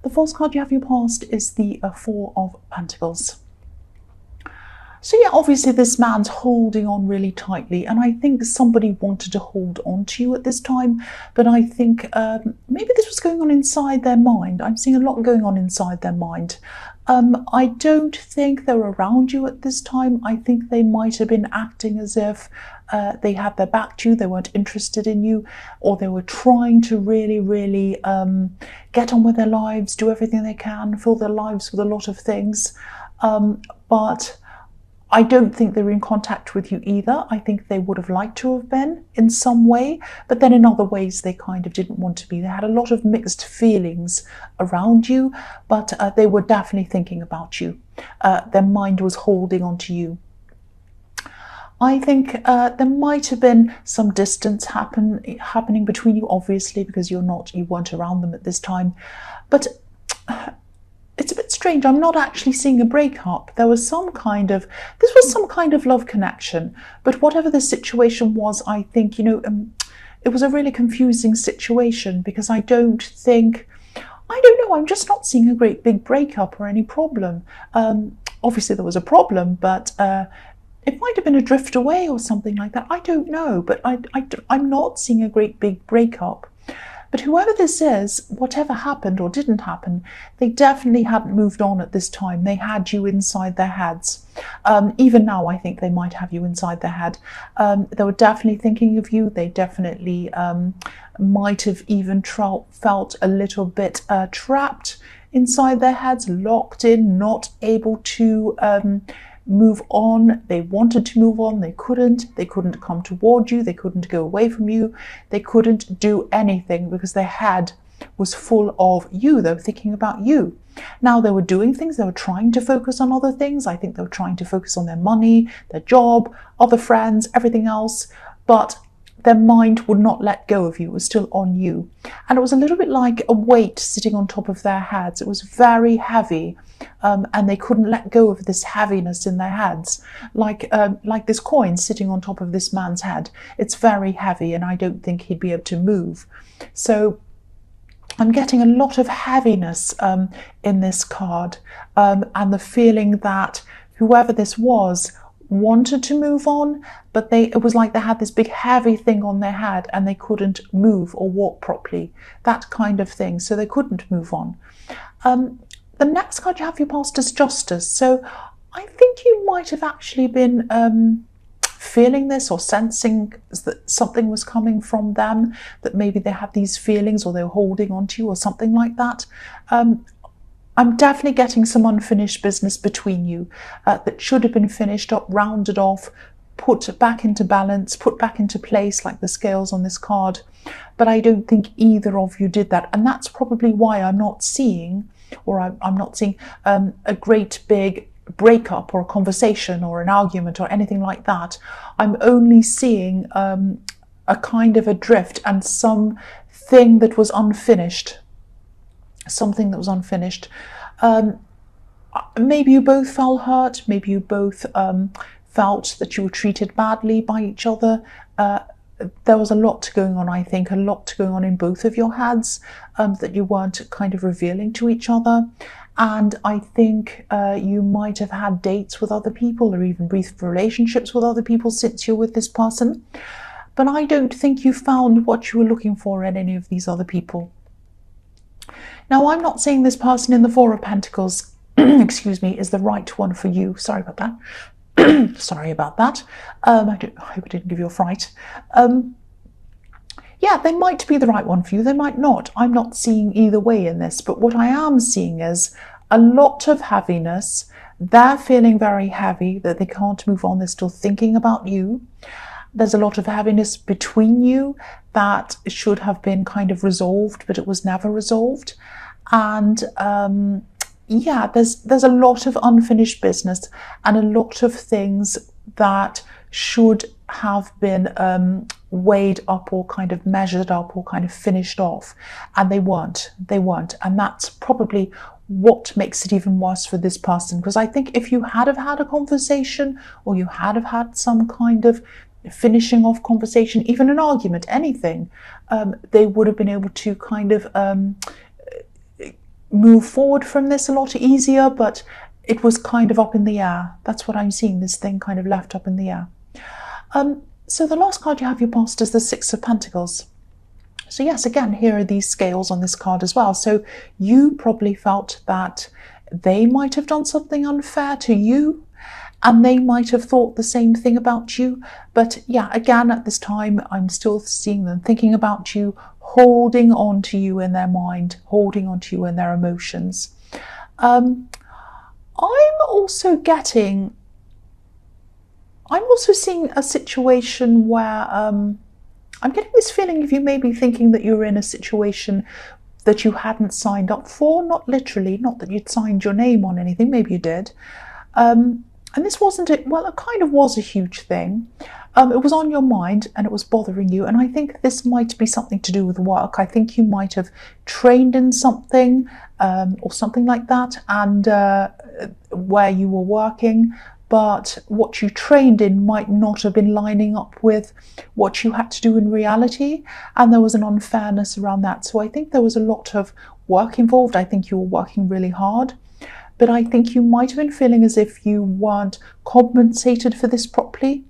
The false card you have your past is the Four of Pentacles. So yeah, obviously this man's holding on really tightly, and I think somebody wanted to hold on to you at this time, but I think maybe this was going on inside their mind. I'm seeing a lot going on inside their mind. I don't think they're around you at this time. I think they might have been acting as if they had their back to you, they weren't interested in you, or they were trying to really get on with their lives, do everything they can, fill their lives with a lot of things. But I don't think they were in contact with you either. I think they would have liked to have been in some way, but then in other ways they kind of didn't want to be. They had a lot of mixed feelings around you, but they were definitely thinking about you. Their mind was holding on to you. I think there might have been some distance happening between you, obviously, because you weren't around them at this time. But it's a bit strange. I'm not actually seeing a breakup. This was some kind of love connection. But whatever the situation was, I think, it was a really confusing situation, because I don't know, I'm just not seeing a great big breakup or any problem. Obviously there was a problem, but it might have been a drift away or something like that. I don't know, but I'm not seeing a great big breakup. But whoever this is, whatever happened or didn't happen, they definitely hadn't moved on at this time. They had you inside their heads. Even now, I think they might have you inside their head. They were definitely thinking of you. They definitely might have even felt a little bit trapped inside their heads, locked in, not able to move on. They wanted to move on, they couldn't come toward you, they couldn't go away from you, they couldn't do anything because their head was full of you. They were thinking about you. Now they were doing things, they were trying to focus on other things. I think they were trying to focus on their money, their job, other friends, everything else, but their mind would not let go of you. It was still on you. And it was a little bit like a weight sitting on top of their heads. It was very heavy, and they couldn't let go of this heaviness in their heads, like this coin sitting on top of this man's head. It's very heavy, and I don't think he'd be able to move. So I'm getting a lot of heaviness in this card, and the feeling that whoever this was wanted to move on, but it was like they had this big heavy thing on their head and they couldn't move or walk properly, that kind of thing, so they couldn't move on. The next card you have your past is Justice. So I think you might have actually been feeling this or sensing that something was coming from them, that maybe they had these feelings or they were holding on to you or something like that. I'm definitely getting some unfinished business between you that should have been finished up, rounded off, put back into balance, put back into place, like the scales on this card. But I don't think either of you did that. And that's probably why I'm not seeing, or I'm not seeing a great big breakup or a conversation or an argument or anything like that. I'm only seeing a kind of a drift and something that was unfinished. Something that was unfinished. Maybe you both felt hurt, maybe you both felt that you were treated badly by each other. There was a lot going on, I think, a lot going on in both of your heads that you weren't kind of revealing to each other. And I think you might have had dates with other people or even brief relationships with other people since you're with this person. But I don't think you found what you were looking for in any of these other people. Now, I'm not saying this person in the Four of Pentacles, excuse me, is the right one for you. Sorry about that. Sorry about that. I hope I didn't give you a fright. Yeah, they might be the right one for you. They might not. I'm not seeing either way in this. But what I am seeing is a lot of heaviness. They're feeling very heavy, that they can't move on. They're still thinking about you. There's a lot of heaviness between you that should have been kind of resolved, but it was never resolved. And yeah, there's a lot of unfinished business and a lot of things that should have been weighed up or kind of measured up or kind of finished off, and they weren't. And that's probably what makes it even worse for this person, because I think if you had have had a conversation or you had have had some kind of finishing off conversation, even an argument, anything, they would have been able to kind of move forward from this a lot easier, but it was kind of up in the air. That's what I'm seeing, this thing kind of left up in the air. So the last card you have your past is the Six of Pentacles. So yes, again, here are these scales on this card as well. So you probably felt that they might have done something unfair to you, and they might have thought the same thing about you. But yeah, again, at this time, I'm still seeing them thinking about you, holding on to you in their mind, holding on to you in their emotions. I'm also seeing a situation where I'm getting this feeling of you maybe thinking that you're in a situation that you hadn't signed up for, not literally, not that you'd signed your name on anything, maybe you did. And this wasn't it. Well, it kind of was a huge thing. It was on your mind and it was bothering you. And I think this might be something to do with work. I think you might have trained in something or something like that, and where you were working, but what you trained in might not have been lining up with what you had to do in reality. And there was an unfairness around that. So I think there was a lot of work involved. I think you were working really hard. But I think you might have been feeling as if you weren't compensated for this properly.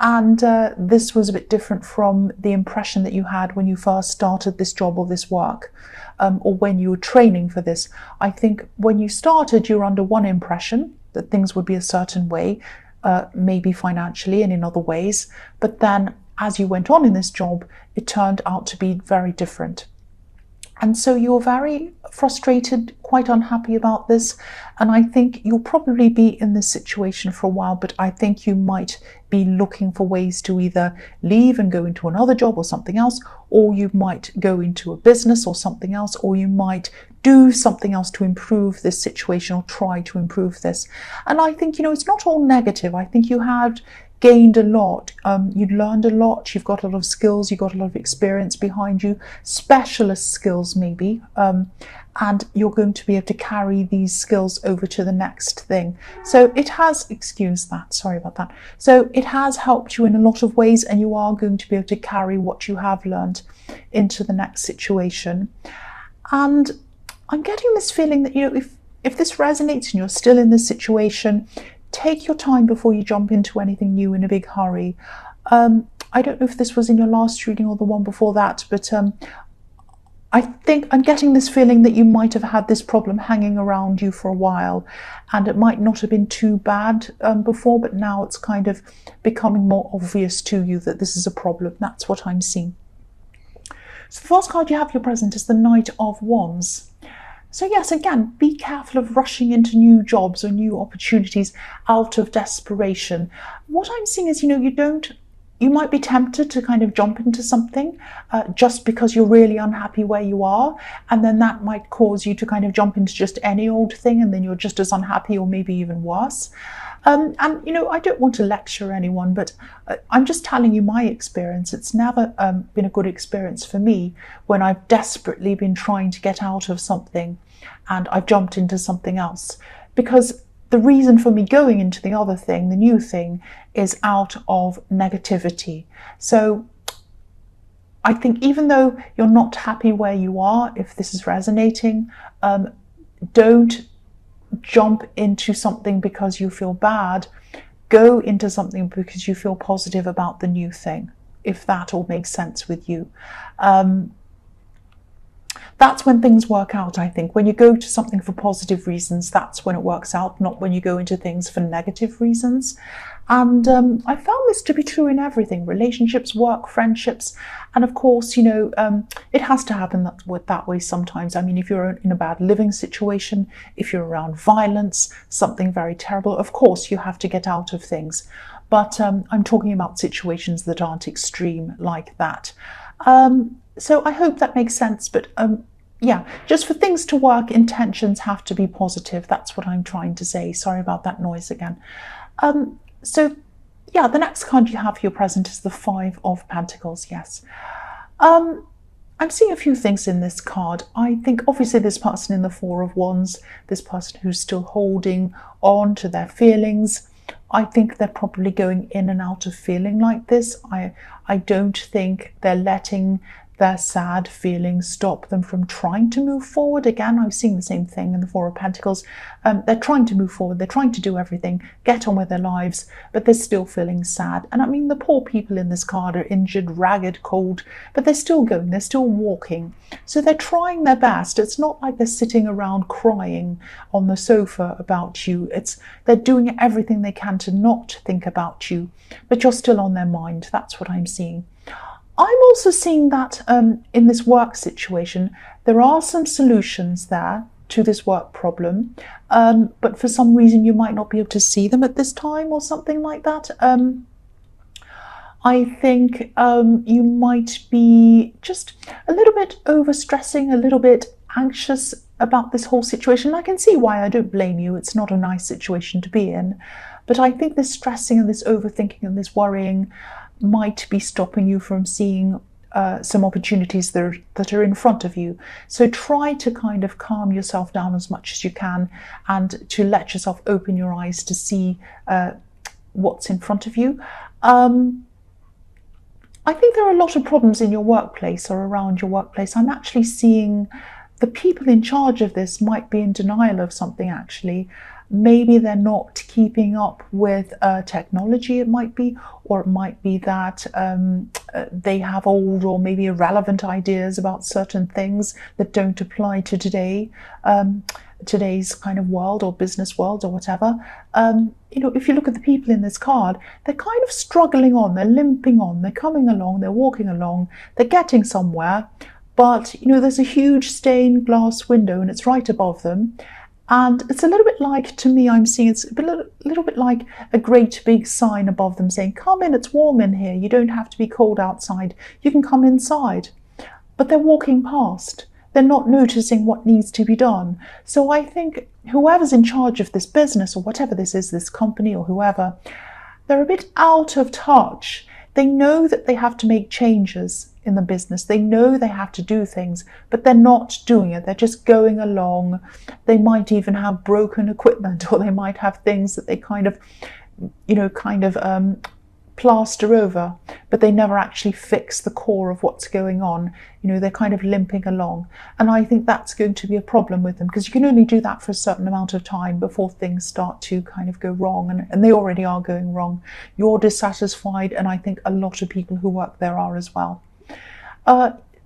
And this was a bit different from the impression that you had when you first started this job or this work, or when you were training for this. I think when you started, you were under one impression, that things would be a certain way, maybe financially and in other ways. But then as you went on in this job, it turned out to be very different. And so you're very frustrated, quite unhappy about this. And I think you'll probably be in this situation for a while, but I think you might be looking for ways to either leave and go into another job or something else, or you might go into a business or something else, or you might do something else to improve this situation or try to improve this. And I think, it's not all negative. I think you had gained a lot, you'd learned a lot, you've got a lot of skills, you've got a lot of experience behind you, specialist skills maybe, and you're going to be able to carry these skills over to the next thing. So it has, excuse that, sorry about that. So it has helped you in a lot of ways, and you are going to be able to carry what you have learned into the next situation. And I'm getting this feeling that, if this resonates and you're still in this situation, take your time before you jump into anything new in a big hurry. I don't know if this was in your last reading or the one before that, but I think I'm getting this feeling that you might have had this problem hanging around you for a while, and it might not have been too bad before, but now it's kind of becoming more obvious to you that this is a problem. That's what I'm seeing. So the first card you have your present is the Knight of Wands. So yes, again, be careful of rushing into new jobs or new opportunities out of desperation. What I'm seeing is, you might be tempted to kind of jump into something just because you're really unhappy where you are. And then that might cause you to kind of jump into just any old thing, and then you're just as unhappy or maybe even worse. And I don't want to lecture anyone, but I'm just telling you my experience. It's never been a good experience for me when I've desperately been trying to get out of something and I've jumped into something else. Because the reason for me going into the other thing, the new thing, is out of negativity. So I think even though you're not happy where you are, if this is resonating, don't jump into something because you feel bad. Go into something because you feel positive about the new thing, if that all makes sense with you. That's when things work out, I think. When you go to something for positive reasons, that's when it works out, not when you go into things for negative reasons. And I found this to be true in everything: relationships, work, friendships. And of course, it has to happen that way sometimes. I mean, if you're in a bad living situation, if you're around violence, something very terrible, of course you have to get out of things. But I'm talking about situations that aren't extreme like that. So I hope that makes sense. But yeah, just for things to work, intentions have to be positive. That's what I'm trying to say. Sorry about that noise again. So yeah, the next card you have for your present is the Five of Pentacles. Yes. I'm seeing a few things in this card. I think obviously this person in the Four of Wands, this person who's still holding on to their feelings, I think they're probably going in and out of feeling like this. I don't think they're letting their sad feelings stop them from trying to move forward. Again, I've seen the same thing in the Four of Pentacles. They're trying to move forward, they're trying to do everything, get on with their lives, but they're still feeling sad. And I mean, the poor people in this card are injured, ragged, cold, but they're still going, they're still walking. So they're trying their best. It's not like they're sitting around crying on the sofa about you. They're doing everything they can to not think about you, but you're still on their mind. That's what I'm seeing. I'm also seeing that in this work situation, there are some solutions there to this work problem, but for some reason you might not be able to see them at this time or something like that. I think you might be just a little bit overstressing, a little bit anxious about this whole situation. I can see why. I don't blame you. It's not a nice situation to be in. But I think this stressing and this overthinking and this worrying might be stopping you from seeing some opportunities that are in front of you. So try to kind of calm yourself down as much as you can and to let yourself open your eyes to see what's in front of you. I think there are a lot of problems in your workplace or around your workplace. I'm actually seeing the people in charge of this might be in denial of something, actually. Maybe they're not keeping up with technology, it might be, or it might be that they have old or maybe irrelevant ideas about certain things that don't apply to today's kind of world or business world or whatever. If you look at the people in this card, they're kind of struggling on, they're limping on, they're coming along, they're walking along, they're getting somewhere, but there's a huge stained glass window and it's right above them. And it's a little bit like, to me, I'm seeing it's a little bit like a great big sign above them saying, come in, it's warm in here. You don't have to be cold outside. You can come inside. But they're walking past. They're not noticing what needs to be done. So I think whoever's in charge of this business or whatever this is, this company or whoever, they're a bit out of touch. They know that they have to make changes in the business. They know they have to do things, but they're not doing it. They're just going along. They might even have broken equipment, or they might have things that they kind of plaster over, but they never actually fix the core of what's going on. They're kind of limping along. And I think that's going to be a problem with them, because you can only do that for a certain amount of time before things start to kind of go wrong. And they already are going wrong. You're dissatisfied, and I think a lot of people who work there are as well.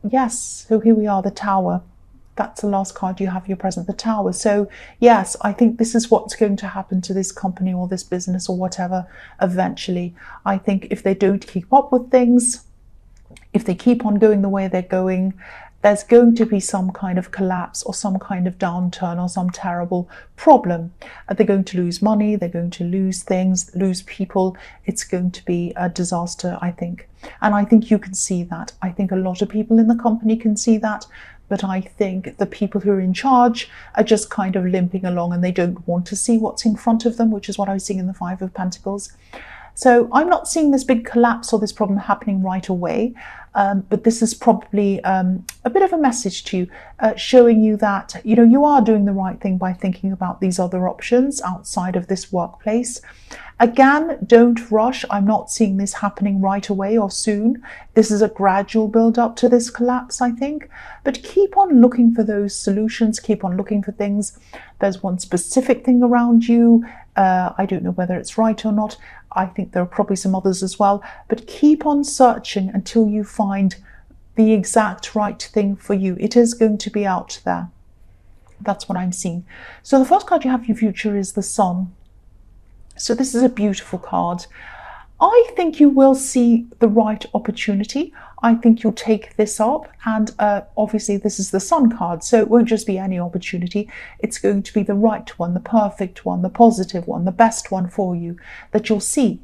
Yes, so here we are, the Tower. That's the last card you have your present, the Tower. So yes, I think this is what's going to happen to this company or this business or whatever eventually. I think if they don't keep up with things, if they keep on going the way they're going, there's going to be some kind of collapse or some kind of downturn or some terrible problem. They're going to lose money, they're going to lose things, lose people. It's going to be a disaster, I think. And I think you can see that. I think a lot of people in the company can see that. But I think the people who are in charge are just kind of limping along and they don't want to see what's in front of them, which is what I was seeing in the Five of Pentacles. So I'm not seeing this big collapse or this problem happening right away, but this is probably a bit of a message to you, showing you that you are doing the right thing by thinking about these other options outside of this workplace. Again, don't rush. I'm not seeing this happening right away or soon. This is a gradual build up to this collapse, I think. But keep on looking for those solutions. Keep on looking for things. There's one specific thing around you. I don't know whether it's right or not. I think there are probably some others as well. But keep on searching until you find the exact right thing for you. It is going to be out there. That's what I'm seeing. So the first card you have for your future is the Sun. So this is a beautiful card. I think you will see the right opportunity. I think you'll take this up, and obviously this is the Sun card, so it won't just be any opportunity. It's going to be the right one, the perfect one, the positive one, the best one for you that you'll see.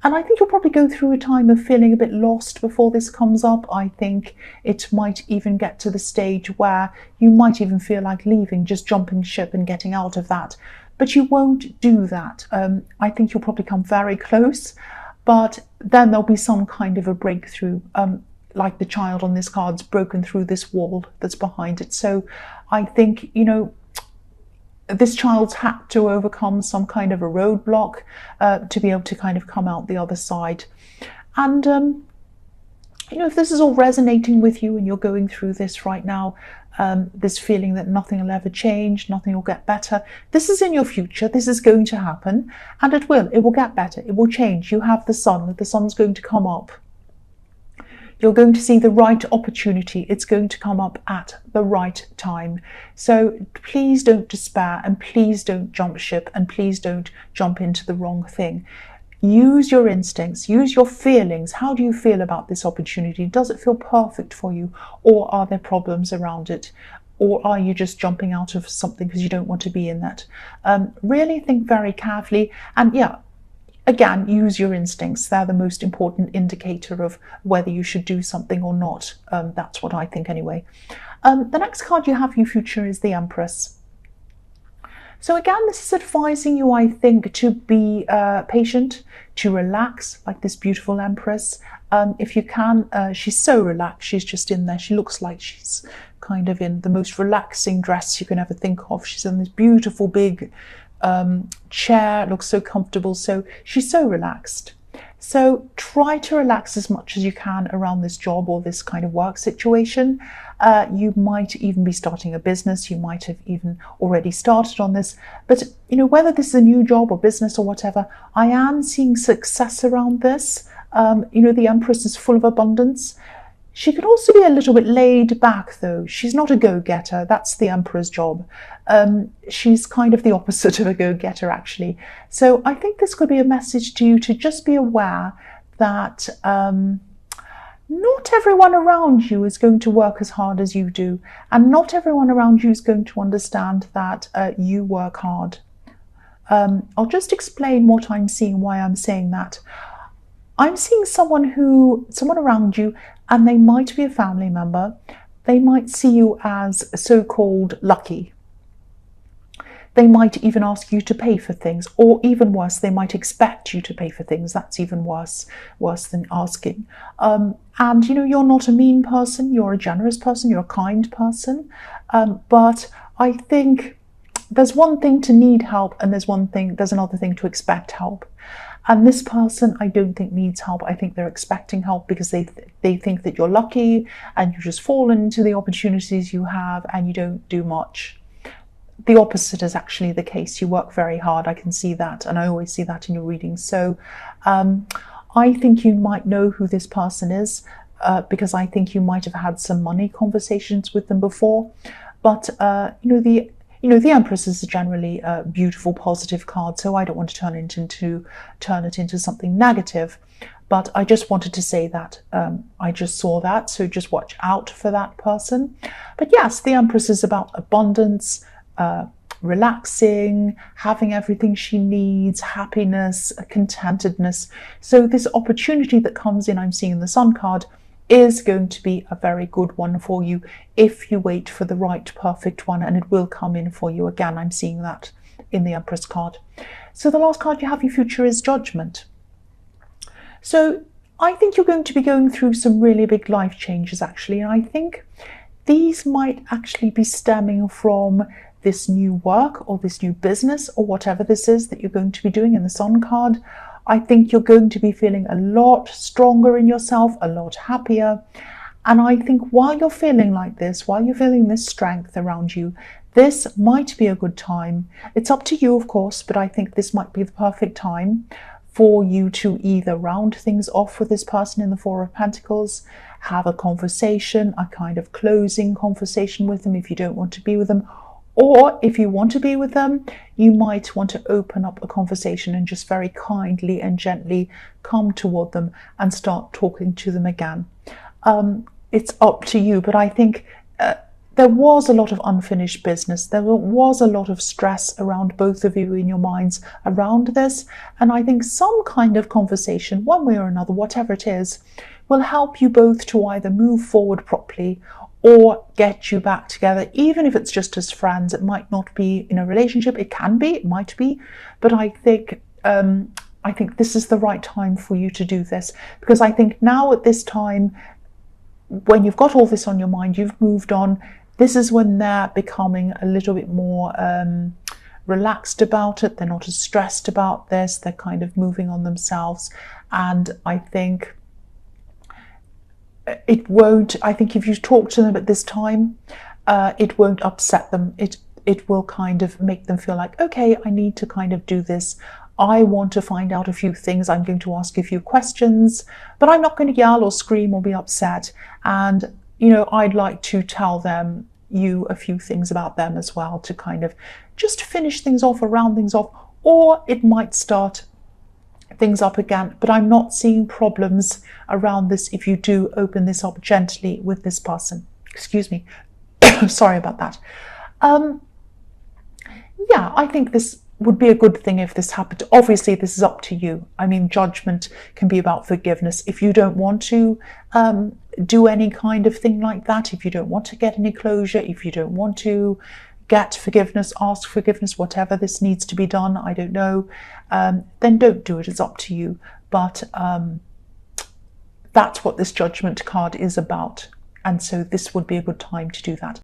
And I think you'll probably go through a time of feeling a bit lost before this comes up. I think it might even get to the stage where you might even feel like leaving, just jumping ship and getting out of that. But you won't do that. I think you'll probably come very close, but then there'll be some kind of a breakthrough, like the child on this card's broken through this wall that's behind it. So I think, this child's had to overcome some kind of a roadblock to be able to kind of come out the other side. And if this is all resonating with you and you're going through this right now, this feeling that nothing will ever change, nothing will get better, this is in your future, this is going to happen, and it will get better, it will change. You have the sun's going to come up. You're going to see the right opportunity. It's going to come up at the right time. So please don't despair, and please don't jump ship, and please don't jump into the wrong thing. Use your instincts, use your feelings. How do you feel about this opportunity? Does it feel perfect for you, or are there problems around it? Or are you just jumping out of something because you don't want to be in that? Really think very carefully, and again, use your instincts. They're the most important indicator of whether you should do something or not. That's what I think anyway. The next card you have for your future is the Empress. So again, this is advising you, I think, to be patient, to relax, like this beautiful Empress. If you can, she's so relaxed. She's just in there. She looks like she's kind of in the most relaxing dress you can ever think of. She's in this beautiful big chair. It looks so comfortable. So she's so relaxed. So try to relax as much as you can around this job or this kind of work situation. You might even be starting a business. You might have even already started on this. But whether this is a new job or business or whatever, I am seeing success around this. The Empress is full of abundance. She could also be a little bit laid back, though. She's not a go-getter. That's the Emperor's job. She's kind of the opposite of a go-getter, actually. So I think this could be a message to you to just be aware that not everyone around you is going to work as hard as you do, and not everyone around you is going to understand that you work hard. I'll just explain what I'm seeing, why I'm saying that. I'm seeing someone around you, and they might be a family member. They might see you as so-called lucky. They might even ask you to pay for things, or even worse, they might expect you to pay for things. That's even worse than asking. And you're not a mean person. You're a generous person. You're a kind person. But I think there's one thing to need help, and there's another thing to expect help. And this person, I don't think needs help. I think they're expecting help because they think that you're lucky and you just fall into the opportunities you have and you don't do much. The opposite is actually the case. You work very hard. I can see that, and I always see that in your readings. So I think you might know who this person is because I think you might have had some money conversations with them before. But the Empress is generally a beautiful, positive card, so I don't want to turn it into something negative. But I just wanted to say that I just saw that, so just watch out for that person. But yes, the Empress is about abundance, relaxing, having everything she needs, happiness, contentedness. So this opportunity that comes in, I'm seeing in the Sun card, is going to be a very good one for you if you wait for the right, perfect one, and it will come in for you. Again, I'm seeing that in the Empress card. So the last card you have in your future is Judgment. So I think you're going to be going through some really big life changes, actually, and I think these might actually be stemming from this new work or this new business or whatever this is that you're going to be doing in the Sun card. I think you're going to be feeling a lot stronger in yourself, a lot happier. And I think while you're feeling like this, while you're feeling this strength around you, this might be a good time. It's up to you, of course, but I think this might be the perfect time for you to either round things off with this person in the Four of Pentacles, have a conversation, a kind of closing conversation with them if you don't want to be with them. Or if you want to be with them, you might want to open up a conversation and just very kindly and gently come toward them and start talking to them again. It's up to you, but I think there was a lot of unfinished business. There was a lot of stress around both of you in your minds around this. And I think some kind of conversation, one way or another, whatever it is, will help you both to either move forward properly or get you back together, even if it's just as friends. It might not be in a relationship. It can be, it might be, but I think this is the right time for you to do this, because I think now at this time, when you've got all this on your mind, you've moved on, this is when they're becoming a little bit more relaxed about it. They're not as stressed about this. They're kind of moving on themselves. And I think it won't, I think if you talk to them at this time, it won't upset them. It will kind of make them feel like, okay, I need to kind of do this. I want to find out a few things. I'm going to ask a few questions, but I'm not going to yell or scream or be upset. And, you know, I'd like to tell you a few things about them as well, to kind of just finish things off or round things off, or it might start things up again. But I'm not seeing problems around this if you do open this up gently with this person. Excuse me. Sorry about that. Yeah, I think this would be a good thing if this happened. Obviously, this is up to you. I mean, judgment can be about forgiveness. If you don't want to do any kind of thing like that, if you don't want to get any closure, if you don't want to get forgiveness, ask forgiveness, whatever this needs to be done, I don't know, then don't do it. It's up to you. But that's what this judgment card is about. And so this would be a good time to do that.